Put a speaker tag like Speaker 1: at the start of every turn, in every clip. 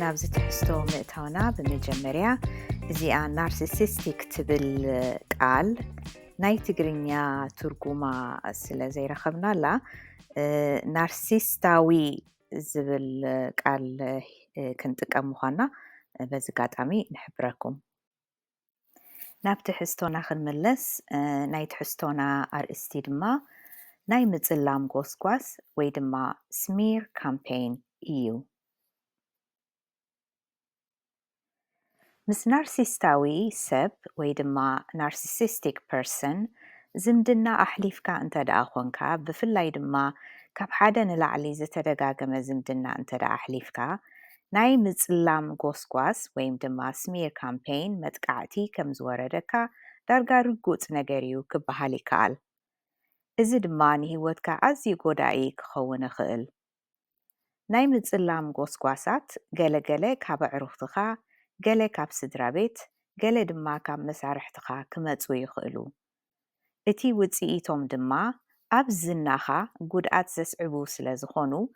Speaker 1: نابزة تحستو مئتونا بمجمريا زي نارسيسيستيك تبل قال ناي تقرينيا ترقوما سلا زي رخبنا لا نارسيستاوي زبل قال كنتك أموخانا بزقات عمي نحبركم ناب تحستونا خنملس ناي تحستونا أرئستي دما ناي متزلام غوسكواس ويدما سمير كامبين إيو مس نارسيستاوي سب ويدما narcissistic person زمدنا أحليفكا انت دا أخوانكا بفلاي دما كاب حدا نلعلي زتدقاقم زمدنا انت دا أحليفكا ناي متزلام غوسكواس ويم دما سمير كامبين متقعتي كمزوردكا دارقا رقوت نقريو كبهالي كال إذا دما نهيوتكا عزي قودائي كخون خيل ناي متزلام غوسكواسات قلة كاب عروفتخا قلة كاب سدرابيت قلة دما كاب مسارحتخا كمتسو يخيلو اتي وطيئتهم دما أب زناخا قودات زسعبو سلازخونو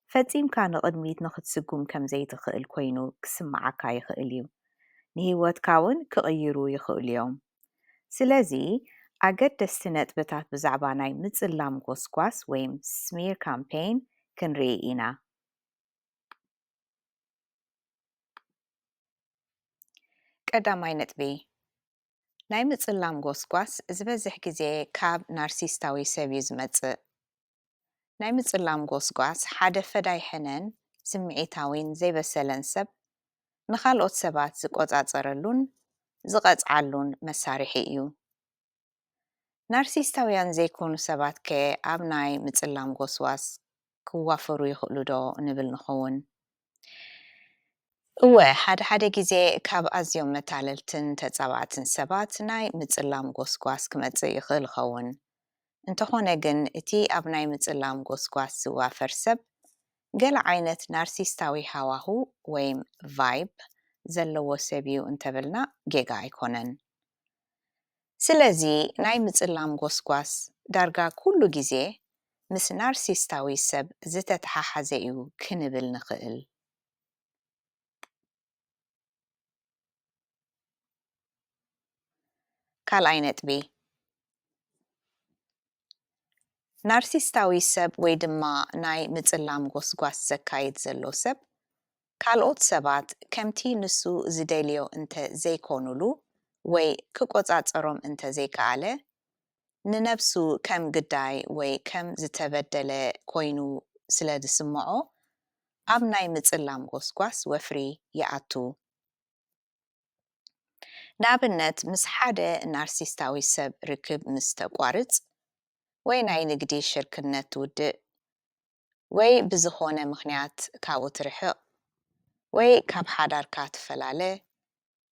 Speaker 1: فتيم كان قدميت نختسقوم كم زيت خيل كوينو كسمعكا يخيليو نهيوتكاون كغيرو يخيليوم سلازي أقد دستنت بتات بزعباناي متزلام غوسكواس ويم سمير كامبين كنريئينا ቀዳማይ ነጥቢ ናይ ምጽላም ጎስጓስ ዝበዝሕ ግዜ ካብ ናርሲስታዊ ሰብ እዩ ዝመጽእ ናይ ምጽላም ጎስጓስ ሓደ ፈዳይ ሕነን ስምዒታዊን ዘይበሰለን ሰብ ንኻልኦት ሰባት ዝቆጻጸረሉን ዝቐጽዓሉን መሳርሒ እዩ ናርሲስታውያን ዘይኮኑ ሰባት ከ ኣብ ናይ ምጽላም ጎስጓስ ክዋፈሩ ይኽእሉ ዶ ንብል ንኸውን እወ ሓደ ግዜ ካብ ኣዝዮም መታለልትን ተጻዋዕትን ሰባት ናይ ምጽላም ጎስጓስ ክመጽእ ይኽእል ኸውን እንተኾነ ግን እቲ ኣብ ናይ ምጽላም ጎስጓስ ዝዋፈር ሰብ ገለ ዓይነት ናርሲስታዊ ሃዋሁ ወይም ቫይብ ዘለዎ ሰብ እዩ እንተበልና ጌጋ ኣይኮነን ስለዚ ናይ ምጽላም ጎስጓስ ዳርጋ ኩሉ ግዜ ምስ ናርሲስታዊ ሰብ ዝተተሓሓዘ እዩ ክንብል ንኽእል ካልኣይ ነጥቢ ናርሲስታዊ ሰብ ወይ ድማ ናይ ምጽላም ጎስጓስ ዘካይድ ዘሎ ሰብ ካልኦት ሰባት ከምቲ ንሱ ዝደልዮ እንተ ዘይኮኑሉ ወይ ክቆጻጸሮም እንተ ዘይከኣለ ንነብሱ ከም ግዳይ ወይ ከም ዝተበደለ ኮይኑ ስለ ዝስምዖ ኣብ ናይ ምጽላም ጎስጓስ ወፍሪ ይኣቱ ንኣብነት ምስ ሓደ ናርሲስታዊ ሰብ ርክብ ምስ ተቋርጽ ወይ ናይ ንግዲ ሽርክነት ውድእ ወይ ብዝኾነ ምኽንያት ካብኡ ትርሕቕ ወይ ካብ ሓዳርካ ትፈላለ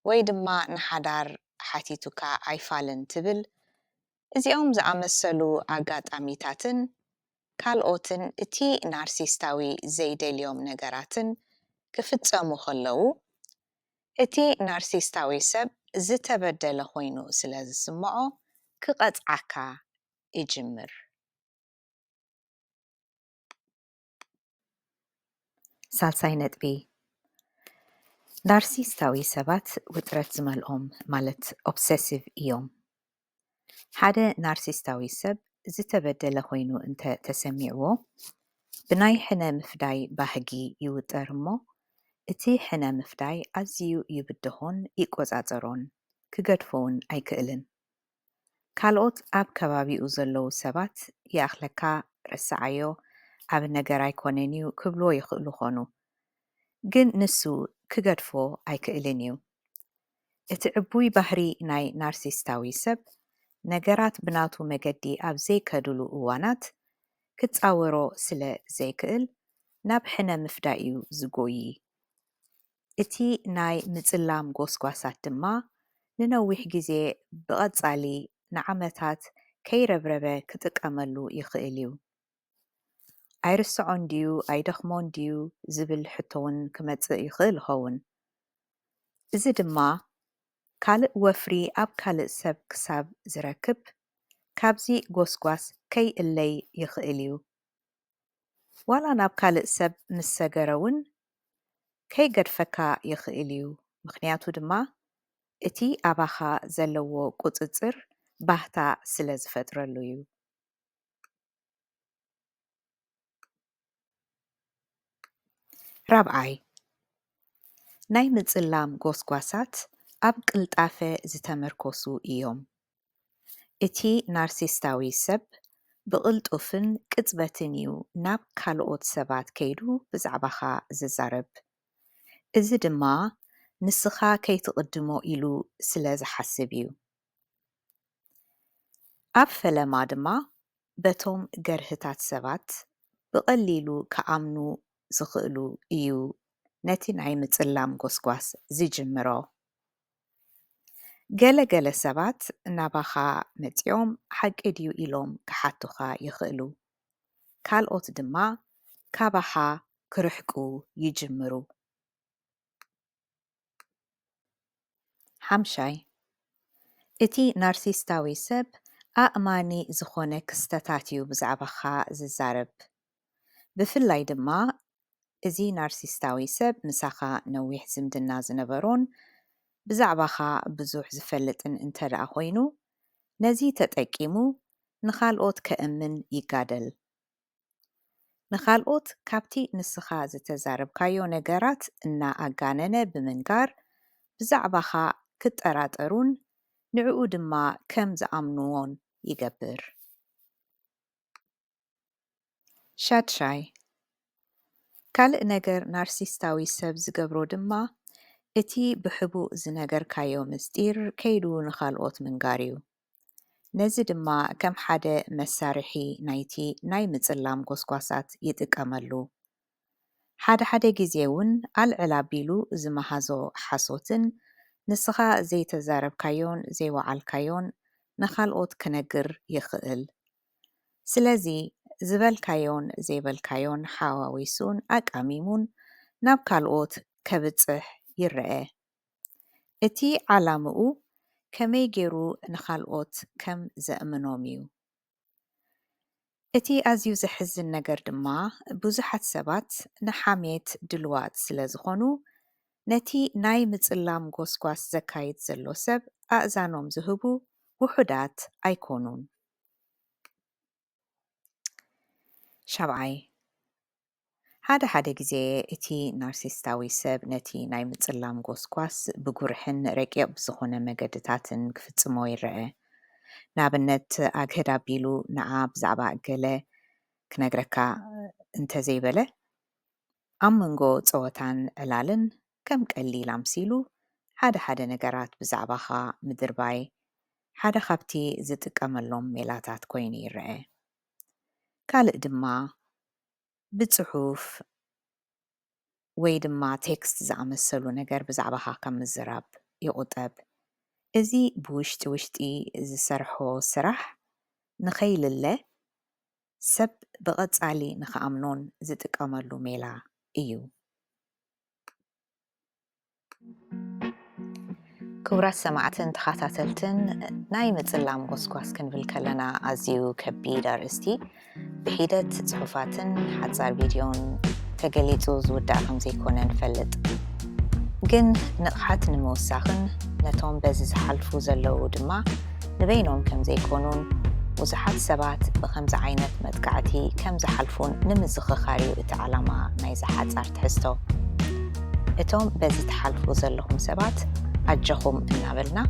Speaker 1: ወይ ድማ ንሓዳር ሓቲቱካ ኣይፋልን ትብል እዚኦም ዝኣመሰሉ ኣጋጣሚታትን ካልኦትን እቲ ናርሲስታዊ ዘይደልዮም ነገራትን ክፍጸሙ ከለዉ እቲ ናርሲስታዊ ሰብ ዝተበደለ ኮይኑ ስለ ዝስምዖ ክቐጽዓካ ይጅምር ሳልሳይ ነጥቢ ናርሲስታዊ ሰባት ውጥረት ዝመልኦም ማለት ኦብሰሲቭ እዮም ሓደ ናርሲስታዊ ሰብ ዝተበደለ ኮይኑ እንተ ተሰሚዕዎ ብናይ ሕነ ምፍዳይ ባህጊ ይውጠር እሞ እቲ ሕነ ምፍዳይ ኣዝዩ ይብድሆን ይቆጻጸሮን ክገድፎውን ኣይክእልን ካልኦት ኣብ ከባቢኡ ዘለዉ ሰባት ይኣኽለካ ርስዓዮ ኣብ ነገር ኣይኮነን እዩ ክብሎ ይኽእሉ ኾኑ ግን ንሱ ክገድፎ ኣይክእልን እዩ እቲ ዕቡይ ባህሪ ናይ ናርሲስታዊ ሰብ ነገራት ብናቱ መገዲ ኣብ ዘይከድሉ እዋናት ክጻወሮ ስለ ዘይክእል ናብ ሕነ ምፍዳይ እዩ ዝጎይ እቲ ናይ ምጽላም ጎስጓሳት ድማ ንነዊሕ ግዜ ብቐጻሊ ንዓመታት ከይረብረበ ክጥቀመሉ ይኽእል እዩ ኣይርስዖን ድዩ ኣይደኽሞን ድዩ ዝብል ሕቶውን ክመጽእ ይኽእል ኸውን እዚ ድማ ካልእ ወፍሪ ኣብ ካልእ ሰብ ክሳብ ዝረክብ ካብዚ ጎስጓስ ከይእለይ ይኽእል እዩ ዋላ ናብ ካልእ ሰብ ምስ ሰገረውን ከይገድፈካ ይኽእል እዩ ምኽንያቱ ድማ እቲ ኣባኻ ዘለዎ ቁፅፅር ባህታ ስለ ዝፈጥረሉ እዩ ራብዓይ ናይ ምጽላም ጎስጓሳት ኣብ ቅልጣፈ ዝተመርኮሱ እዮም እቲ ናርሲስታዊ ሰብ ብቕልጡፍን ቅጽበትን እዩ ናብ ካልኦት ሰባት ከይዱ ብዛዕባኻ ዝዛረብ እዚ ድማ ንስኻ ከይትቕድሞ ኢሉ ስለ ዝሓስብ እዩ ኣብ ፈለማ ድማ በቶም ገርህታት ሰባት ብቐሊሉ ከኣምኑ ዝኽእሉ እዩ ነቲ ናይ ምጽላም ጎስጓስ ዝጅምሮ ገለ ሰባት ናባኻ መጺኦም ሓቂ ድዩ ኢሎም ክሓቱኻ ይኽእሉ ካልኦት ድማ ካባኻ ክርሕቁ ይጅምሩ ሓምሻይ እቲ ናርሲስታዊ ሰብ ኣእማኒ ዝኾነ ክስተታት እዩ ብዛዕባኻ ዝዛረብ ብፍላይ ድማ እዚ ናርሲስታዊ ሰብ ምሳኻ ነዊሕ ዝምድና ዝነበሮን ብዛዕባኻ ብዙሕ ዝፈልጥን እንተደኣ ኮይኑ ነዚ ተጠቂሙ ንኻልኦት ከእምን ይጋደል ንኻልኦት ካብቲ ንስኻ ዝተዛረብካዮ ነገራት እናኣጋነነ ብምንጋር ብዛዕባኻ ክጠራጠሩን ንዕኡ ድማ ከም ዝኣምንዎን ይገብር ሻድሻይ ካልእ ነገር ናርሲስታዊ ሰብ ዝገብሮ ድማ እቲ ብሕቡእ ዝነገርካዮ ምስጢር ከይዱ ንኻልኦት ምንጋር እዩ ነዚ ድማ ከም ሓደ መሳርሒ ናይቲ ናይ ምጽላም ጎስጓሳት ይጥቀመሉ ሓደ ግዜ እውን ኣልዕል ኣቢሉ ዝመሃዞ ሓሶትን ንስኻ ዘይተዛረብካዮን ዘይወዓልካዮን ንኻልኦት ክነግር ይኽእል ስለዚ ዝበልካዮን ዘይበልካዮን ሓዋዊሱን ኣቃሚሙን ናብ ካልኦት ከብጽሕ ይርአ እቲ ዓላምኡ ከመይ ገይሩ ንኻልኦት ከም ዘእምኖም እዩ እቲ ኣዝዩ ዘሕዝን ነገር ድማ ብዙሓት ሰባት ንሓሜት ድልዋት ስለ ዝኾኑ ነቲ ናይ ምጽላም ጎስጓስ ዘካይድ ዘሎ ሰብ ኣእዛኖም ዝህቡ ውሑዳት ኣይኮኑን ሻብዓይ ሓደ ግዜ እቲ ናርሲስታዊ ሰብ ነቲ ናይ ምጽላም ጎስጓስ ብጉርሕን ረቂቕ ብዝኾነ መገድታትን ክፍጽሞ ይርአ ንኣብነት ኣግህድ ኣቢሉ ንዓ ብዛዕባ ገለ ክነግረካ እንተዘይበለ ኣብ መንጎ ፀወታን ዕላልን ከም ቀሊል ኣምሲሉ ሓደ ነገራት ብዛዕባኻ ምድርባይ ሓደ ካብቲ ዝጥቀመሎም ሜላታት ኮይኑ ይርአ ካልእ ድማ ብጽሑፍ ወይ ድማ ቴክስት ዝኣመሰሉ ነገር ብዛዕባኻ ከም ምዝራብ ይቁጠብ እዚ ብውሽጢ ዝሰርሖ ስራሕ ንኸይልለ ሰብ ብቐጻሊ ንኽኣምኖን ዝጥቀመሉ ሜላ እዩ ክቡራት ሰማዕትን ተኸታተልትን ናይ ምጽላም ጎስጓስ ክንብል ከለና ኣዝዩ ከቢድ ኣርእስቲ ብሂደት ጽሑፋትን ሓጻር ቪድዮን ተገሊጹ ዝውዳእ ከም ዘይኮነ ንፈልጥ ግን ንቕሓት ንምውሳኽን ነቶም በዚ ዝሓልፉ ዘለዉ ድማ ንበይኖም ከም ዘይኮኑን ብዙሓት ሰባት ብኸምዚ ዓይነት መጥቃዕቲ ከም ዝሓልፉን ንምዝኽኻር እዩ እቲ ዓላማ ናይ ዝሓጻር ትሕዝቶ እቶም በዚ ተሓልፉ ዘለኹም ሰባት ኣጀኹም እናበልና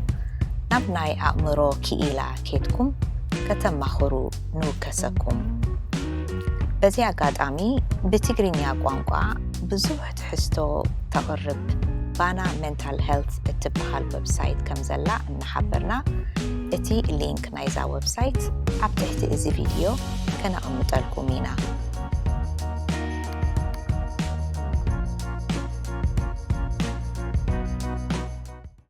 Speaker 1: ናብ ናይ ኣእምሮ ክኢላ ኬድኩም ከተማኽሩ ንውከሰኩም በዚ ኣጋጣሚ ብትግርኛ ቋንቋ ብዙሕ ትሕዝቶ ተቕርብ ባና ሜንታል ሄልት እትበሃል ዌብሳይት ከም ዘላ እናሓበርና እቲ ሊንክ ናይዛ ዌብሳይት ኣብ ትሕቲ እዚ ቪድዮ ከነቕምጠልኩም ኢና